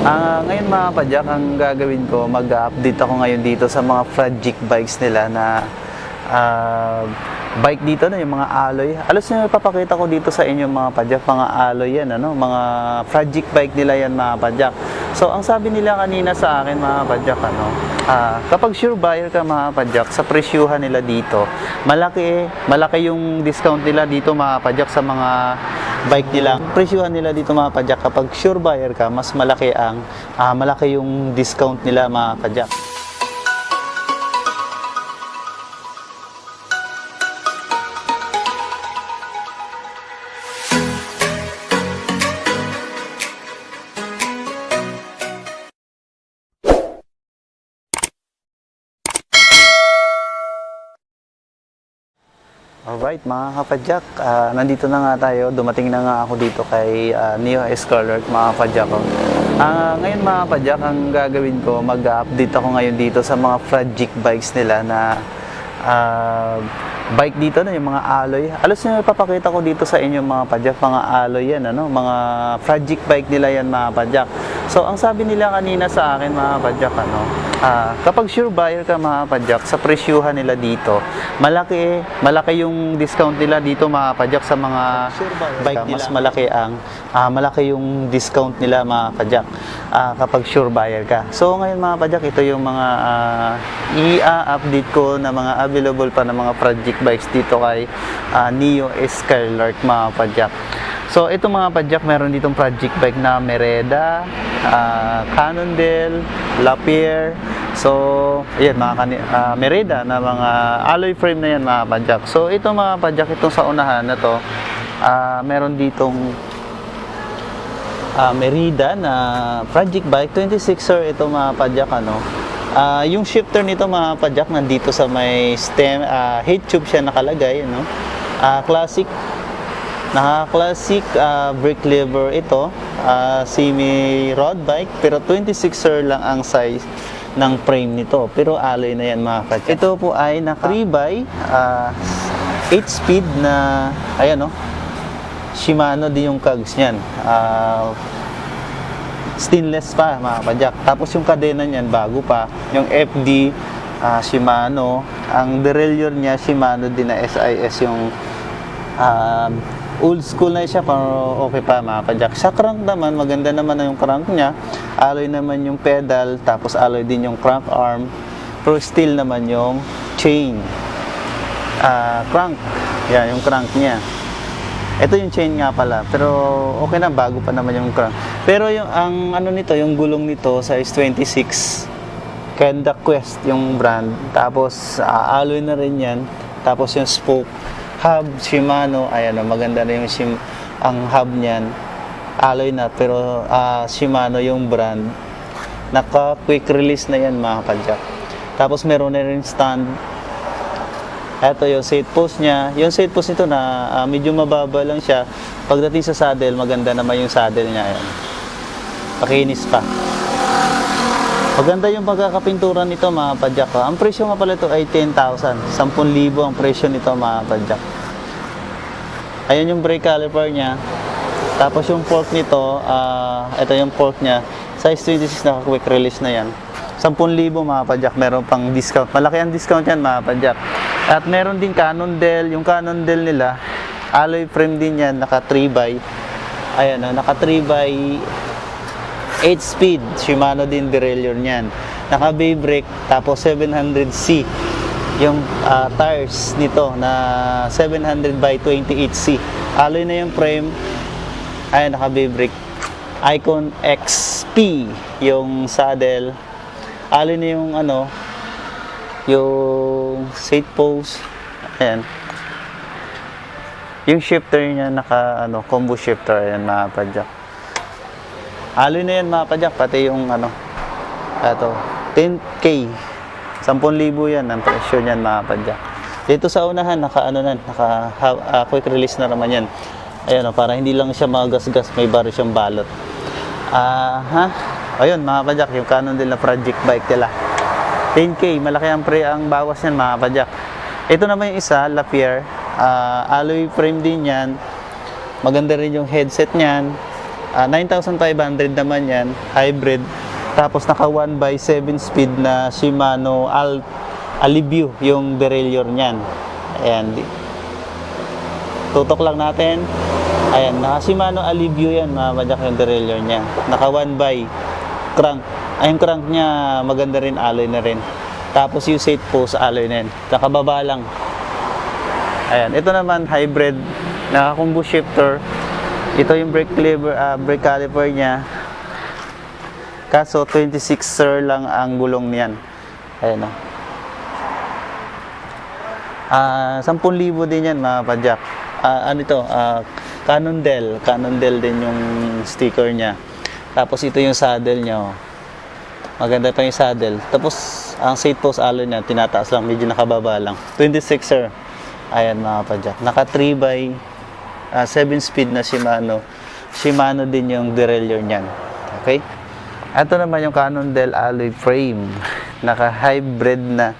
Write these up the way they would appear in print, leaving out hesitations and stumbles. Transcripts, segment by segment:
Ngayon mga padyak, ang gagawin ko, mag-update ako ngayon dito sa mga Fragic bikes nila na bike dito na yung mga alloy. Alos nyo ipapakita ko dito sa inyo mga padyak, mga alloy yan, mga Fragic bike nila yan mga padyak. So ang sabi nila kanina sa akin mga padyak, kapag sure buyer ka mga padyak, sa presyuhan nila dito, malaki yung discount nila dito mga padyak sa mga bike nila. Presyuhan nila dito mga padyak, kapag sure buyer ka, mas malaki yung discount nila mga padyak. Alright mga kapadyak, nandito na nga tayo, dumating na nga ako dito kay Neo Escaler mga kapadyak ko. Ngayon mga kapadyak, ang gagawin ko, mag-update ako ngayon dito sa mga Fragic bikes nila na bike dito na yung mga alloy. Alos nyo ipapakita ko dito sa inyo mga padyak, mga alloy yan, mga Fragic bike nila yan mga padyak. So ang sabi nila kanina sa akin mga padyak, kapag sure buyer ka mga padyak, sa presyuhan nila dito, malaki yung discount nila dito mga padyak sa mga bike nila. Mas malaki yung discount nila mga padyak kapag sure buyer ka. So ngayon mga padyak, ito yung mga i-update ko na mga available pa na mga Fragic bikes dito kay Neo Escaler mga padyak. So ito mga padyak, meron ditong Fragic bike na Merida, Cannondale, Lapierre. So ayan mga Merida na mga alloy frame na yan mga padyak. So ito mga padyak, itong sa unahan na to, meron ditong Merida na Fragic bike 26er. Ito mga padyak, yung shifter nito mga padyak nandito sa may stem, head tube siya nakalagay, classic brake lever ito, semi road bike, pero 26er lang ang size ng frame nito, pero alloy na yan mga padyak. Ito po ay naka 3x 8 speed na, ayan Shimano din yung cogs niyan, stainless pa mga padyak. Tapos yung kadena niyan bago pa, yung FD Shimano, ang derailleur niya Shimano din na SIS, yung old school na siya pero okay pa mga padyak. Sa crank naman, maganda naman na yung crank niya, alloy naman yung pedal, tapos alloy din yung crank arm, pero steel naman yung chain crank, yan yung crank niya. Ito yung chain nga pala, pero okay na, bago pa naman yung crank. Pero yung nito, yung gulong nito size 26, Kenda Quest yung brand. Tapos alloy na rin yan. Tapos yung spoke hub Shimano, ayan maganda na yung ang hub niyan, alloy na, pero Shimano yung brand. Naka quick release na yan mga padyak. Tapos meron na rin stand. Ito yung seat post niya. Yung seat post nito na medyo mababa lang siya. Pagdating sa saddle, maganda naman yung saddle niya. Ayan. Pakinis pa. Maganda yung pagkakapintura nito mga padyak. Ang presyo nga pala ito ay 10,000. 10,000 ang presyo nito mga padyak. Ayan yung brake caliper niya. Tapos yung fork nito, ito yung fork niya. Size 26 na quick release na yan. 10,000 mga padyak. Meron pang discount. Malaki ang discount yan mga padyak. At meron din Cannondale. Yung Cannondale nila, alloy frame din yan, naka 3x. Ayan naka 3x 8 speed. Shimano din derailleur niyan. Naka bay brake, tapos 700C. Yung tires nito na 700 by 28C. Alloy na yung frame. Ayan, naka bay brake. Icon XP yung saddle. Alloy na yung yung seat post. Ayan. Yung shifter niya naka combo shifter, ayan mga padyak. Alloy na yan mga padyak, pati yung ito 10K, 10,000 yan ang presyo niyan mga padyak. Dito sa unahan naka quick release na naman yan. Ayan para hindi lang siya magasgas, may baro siyang balot. Ayun mga padyak, yung Cannondale na Fragic bike nila. 10K, malaki ang bawas niyan mga padyak. Ito naman yung isa, Lapierre, alloy frame din yan. Maganda rin yung headset niyan. 9,500 naman yan, hybrid. Tapos naka 1/7 speed na Shimano Alivio yung derailleur niyan. Ayan. Tutok lang natin. Ayan, naka Shimano Alivio yan, mga padyak, yung derailleur niya. Naka 1/by crank. Ay, yung crank niya maganda rin, alloy na rin. Tapos yung seat post, alloy na rin. Nakababa lang. Ayan, ito naman hybrid, naka combo shifter. Ito yung brake caliper niya. Kaso 26er lang ang gulong niyan. Ayan o. 10,000 din yan, mga padyak. Ano ito? Cannondale din yung sticker niya. Tapos ito yung saddle niya. Oh. Maganda pa yung saddle. Tapos ang seat post alloy niya, tinataas lang, medyo nakababa lang. 26er. Ayan, mga padyak. Naka 3/7 speed na Shimano. Shimano din yung derailleur niyan. Okay? Ito naman yung Cannondale alloy frame. Naka-hybrid na.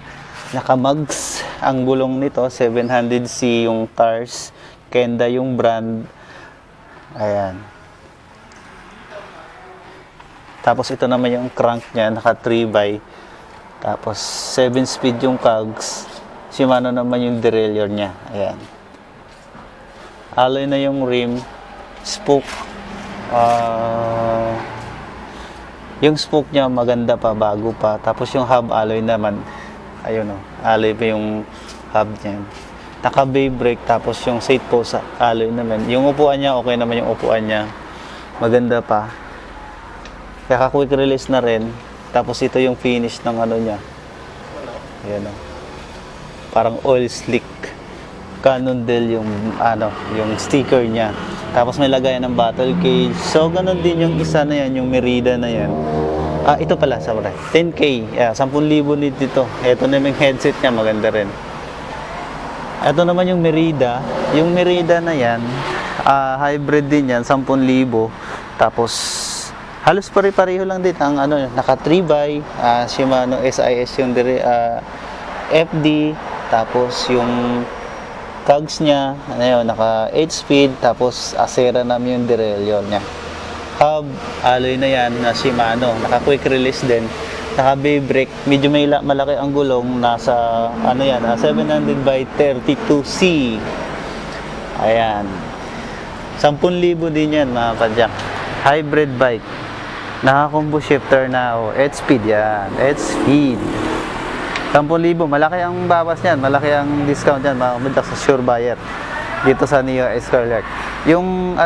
Naka-mugs ang gulong nito. 700C yung tires. Kenda yung brand. Ayan. Tapos ito naman yung crank niya. Naka 3/by. Tapos 7 speed yung cogs. Shimano naman yung derailleur niya. Ayan. Alloy na yung rim, spoke. Yung spoke niya maganda pa, bago pa. Tapos yung hub alloy naman, ayun o, alloy pa yung hub niya. Naka-bay brake, tapos yung seat post alloy naman. Yung upuan niya, okay naman yung upuan niya. Maganda pa. Kaya quick release na rin. Tapos ito yung finish ng ano niya. Ayan o. Parang oil slick. Cannondale yung yung sticker niya. Tapos may lagayan ng battle cage. So ganun din yung isa na yan, yung Merida na yan. Ito pala, sorry. 10K. 10,000 dito. Ito naman yung headset niya, maganda rin. Ito naman yung Merida. Yung Merida na yan, hybrid din yan, 10,000. Tapos halos pare-pareho lang din ang naka 3/by, Shimano SIS yung FD, tapos yung cogs niya, naka 8 speed, tapos Acera naman yung derailleur niya. Hub, alloy na yan, na Shimano, naka quick release din, naka bay brake, medyo malaki ang gulong, nasa 700/32C. Ayan. 10,000 din yan, mga padyak. Hybrid bike. Naka combo shifter na, 8 speed yan, 8 speed. 10,000, malaki ang bawas niyan, malaki ang discount niyan, mga padyak, sa sure buyer dito sa Neo Scarlett. Yung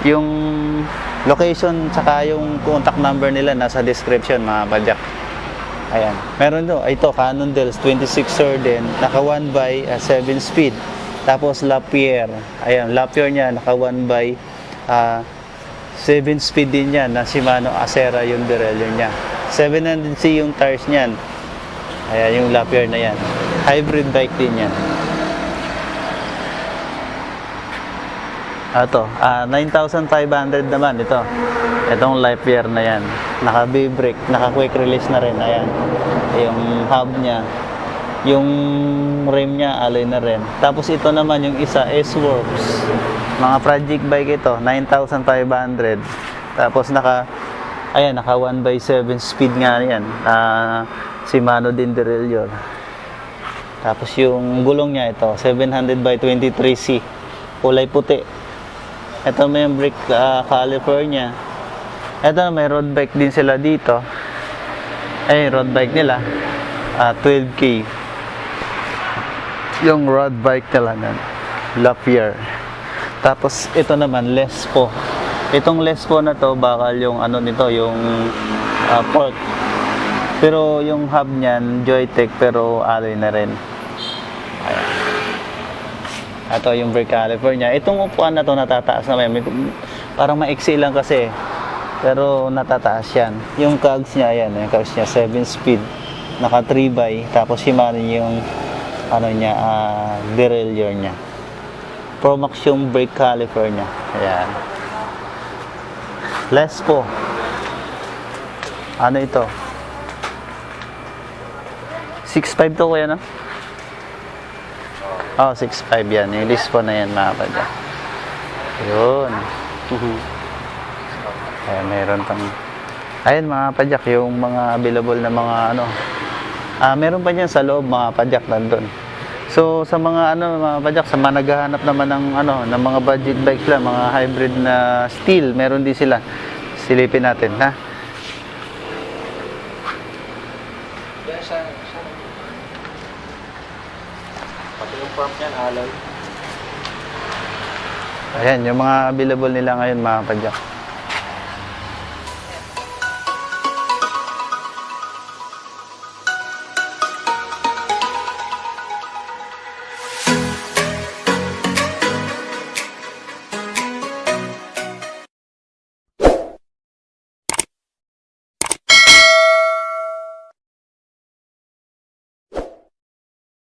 yung location tsaka yung contact number nila nasa description, mga padyak. Ayan, meron ito Cannondale 26er din, naka 1/7 speed. Tapos Lapierre, ayan, Lapierre niya naka 1/7 speed din yan, na Shimano Acera yung derailleur niya. 700C yung tires niyan. Ayan, yung Lapierre na yan. Hybrid bike din yan. Ito, 9,500 naman ito. Itong Lapierre na yan. Naka bay brake, naka quick release na rin. Ayan. Yung hub niya. Yung rim niya, alloy na rin. Tapos ito naman yung isa, S-Works. Mga project bike ito, 9,500. Tapos naka 1/7 speed nga yan. Shimano din derailleur. Tapos yung gulong niya ito, 700/23C. Kulay puti. Ito may brake caliper niya. Ito may road bike din sila dito. Road bike nila, 12K. Yung road bike nila nan, Lapierre. Tapos ito naman, Lespo. Itong Lespo na to, bakal yung nito, yung port. Pero yung hub niyan, Joytech, pero alloy na rin. Ayan. Ito yung brake caliper niya. Itong upuan na to, natataas na may parang maiksi lang kasi. Pero natataas yan. Yung cogs niya, ayan, yung cogs niya, 7 speed. Naka 3/by, tapos Shimano yung derailleur niya. Promax yung brake caliper niya. Ayan. Lespo. Ano ito? 6.5 to, kuya, no? 6.5 yan. Yung Lespo na yan, mga padyak. Yun. Mhm. Kaya meron pang... Ayun mga padyak, yung mga available na mga ano. Meron pa dyan sa loob mga padyak nandun. So sa mga ano mga padyak, sa mga naghahanap naman ng ano, ng mga budget bikes lang, mga hybrid na steel, meron din sila. Silipin natin, ha? Pati yung pump niyan, alloy. Ayan, yung mga available nila ngayon mga padyak.